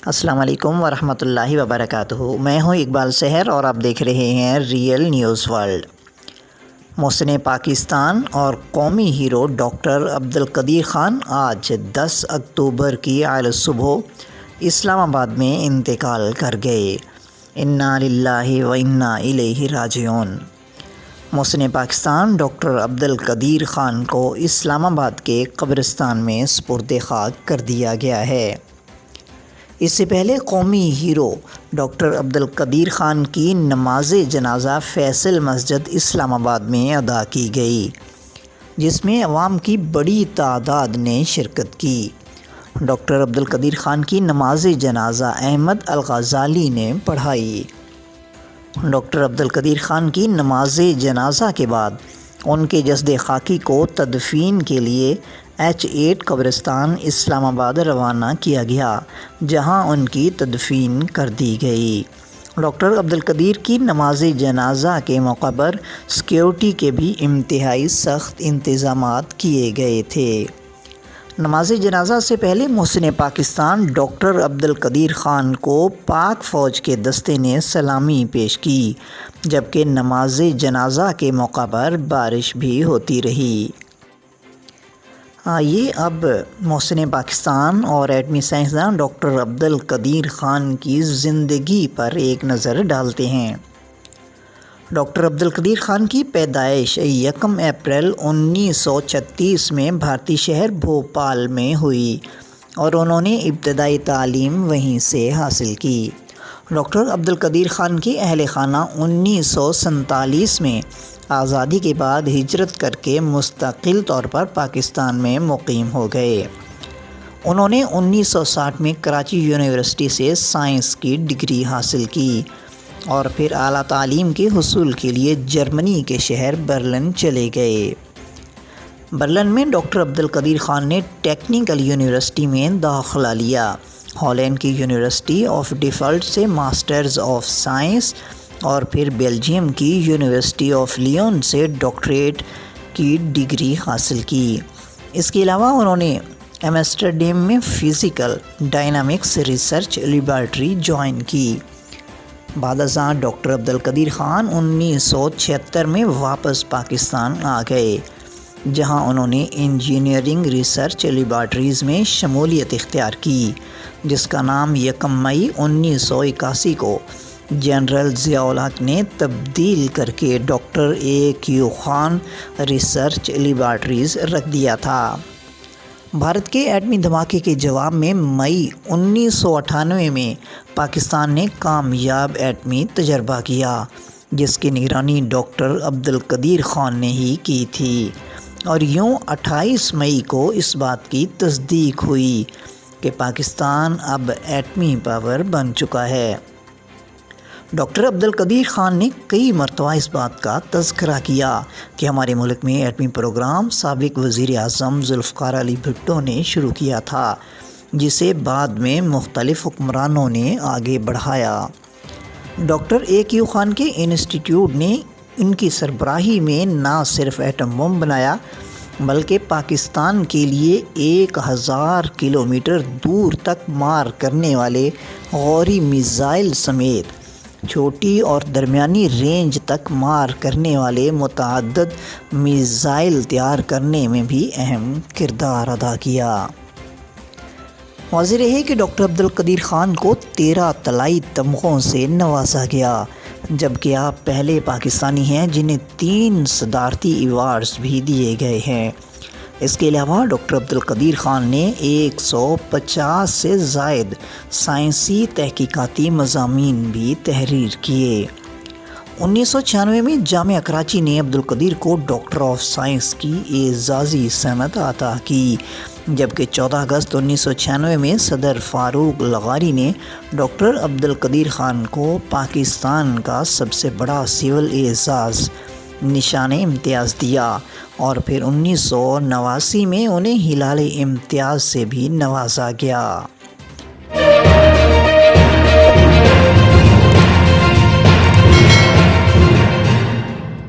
السلام علیکم ورحمۃ اللہ وبرکاتہ۔ میں ہوں اقبال سحر اور آپ دیکھ رہے ہیں ریئل نیوز ورلڈ۔ محسن پاکستان اور قومی ہیرو ڈاکٹر عبدالقدیر خان آج 10 اکتوبر کی عالی صبح اسلام آباد میں انتقال کر گئے۔ انا للہ و انا الیہ راجعون۔ محسن پاکستان ڈاکٹر عبدالقدیر خان کو اسلام آباد کے قبرستان میں سپرد خاک کر دیا گیا ہے۔ اس سے پہلے قومی ہیرو ڈاکٹر عبدالقدیر خان کی نماز جنازہ فیصل مسجد اسلام آباد میں ادا کی گئی، جس میں عوام کی بڑی تعداد نے شرکت کی۔ ڈاکٹر عبدالقدیر خان کی نماز جنازہ احمد الغزالی نے پڑھائی۔ ڈاکٹر عبدالقدیر خان کی نماز جنازہ کے بعد ان کے جسد خاکی کو تدفین کے لیے H8 قبرستان اسلام آباد روانہ کیا گیا، جہاں ان کی تدفین کر دی گئی۔ ڈاکٹر عبدالقدیر کی نماز جنازہ کے موقع پر سیکیورٹی کے بھی انتہائی سخت انتظامات کیے گئے تھے۔ نماز جنازہ سے پہلے محسن پاکستان ڈاکٹر عبدالقدیر خان کو پاک فوج کے دستے نے سلامی پیش کی، جبکہ نماز جنازہ کے موقع پر بارش بھی ہوتی رہی۔ آئیے اب محسن پاکستان اور ایٹمی سائنسداں ڈاکٹر عبدالقدیر خان کی زندگی پر ایک نظر ڈالتے ہیں۔ ڈاکٹر عبدالقدیر خان کی پیدائش 1 اپریل 1936 میں بھارتی شہر بھوپال میں ہوئی اور انہوں نے ابتدائی تعلیم وہیں سے حاصل کی۔ ڈاکٹر عبدالقدیر خان کی اہل خانہ 1947 میں آزادی کے بعد ہجرت کر کے مستقل طور پر پاکستان میں مقیم ہو گئے۔ انہوں نے 1960 میں کراچی یونیورسٹی سے سائنس کی ڈگری حاصل کی اور پھر اعلیٰ تعلیم کے حصول کے لیے جرمنی کے شہر برلن چلے گئے۔ برلن میں ڈاکٹر عبدالقدیر خان نے ٹیکنیکل یونیورسٹی میں داخلہ لیا، ہالینڈ کی یونیورسٹی آف ڈیفالٹ سے ماسٹرز آف سائنس اور پھر بیلجیم کی یونیورسٹی آف لیون سے ڈاکٹریٹ کی ڈگری حاصل کی۔ اس کے علاوہ انہوں نے ایمسٹرڈیم میں physical dynamics research laboratory join کی۔ بعد ازاں ڈاکٹر عبدالقدیر خان 1976 میں واپس پاکستان آ گئے، جہاں انہوں نے انجینئرنگ ریسرچ لیبارٹریز میں شمولیت اختیار کی، جس کا نام 1 مئی 1981 کو جنرل ضیاء الحق نے تبدیل کر کے doctor A.Q. Khan research laboratories رکھ دیا تھا۔ بھارت کے ایٹمی دھماکے کے جواب میں مئی 1998 میں پاکستان نے کامیاب ایٹمی تجربہ کیا، جس کی نگرانی ڈاکٹر عبدالقدیر خان نے ہی کی تھی، اور یوں 28 مئی کو اس بات کی تصدیق ہوئی کہ پاکستان اب ایٹمی پاور بن چکا ہے۔ ڈاکٹر عبدالقدیر خان نے کئی مرتبہ اس بات کا تذکرہ کیا کہ ہمارے ملک میں ایٹمی پروگرام سابق وزیر اعظم ذوالفقار علی بھٹو نے شروع کیا تھا، جسے بعد میں مختلف حکمرانوں نے آگے بڑھایا۔ Doctor A.Q. خان کے انسٹیٹیوٹ نے ان کی سربراہی میں نہ صرف ایٹم بم بنایا، بلکہ پاکستان کے لیے 1000 کلومیٹر دور تک مار کرنے والے غوری میزائل سمیت چھوٹی اور درمیانی رینج تک مار کرنے والے متعدد میزائل تیار کرنے میں بھی اہم کردار ادا کیا۔ واضح رہے کہ ڈاکٹر عبدالقدیر خان کو 13 طلائی تمغوں سے نوازا گیا، جبکہ آپ پہلے پاکستانی ہیں جنہیں 3 صدارتی ایوارڈز بھی دیے گئے ہیں۔ اس کے علاوہ ڈاکٹر عبدالقدیر خان نے 150 سے زائد سائنسی تحقیقاتی مضامین بھی تحریر کیے۔ 1996 میں جامعہ کراچی نے عبدالقدیر کو ڈاکٹر آف سائنس کی اعزازی سمت عطا کی، جبکہ 14 اگست 1996 میں صدر فاروق لغاری نے ڈاکٹر عبدالقدیر خان کو پاکستان کا سب سے بڑا سول اعزاز نشان امتیاز دیا، اور پھر 1989 میں انہیں ہلال امتیاز سے بھی نوازا گیا۔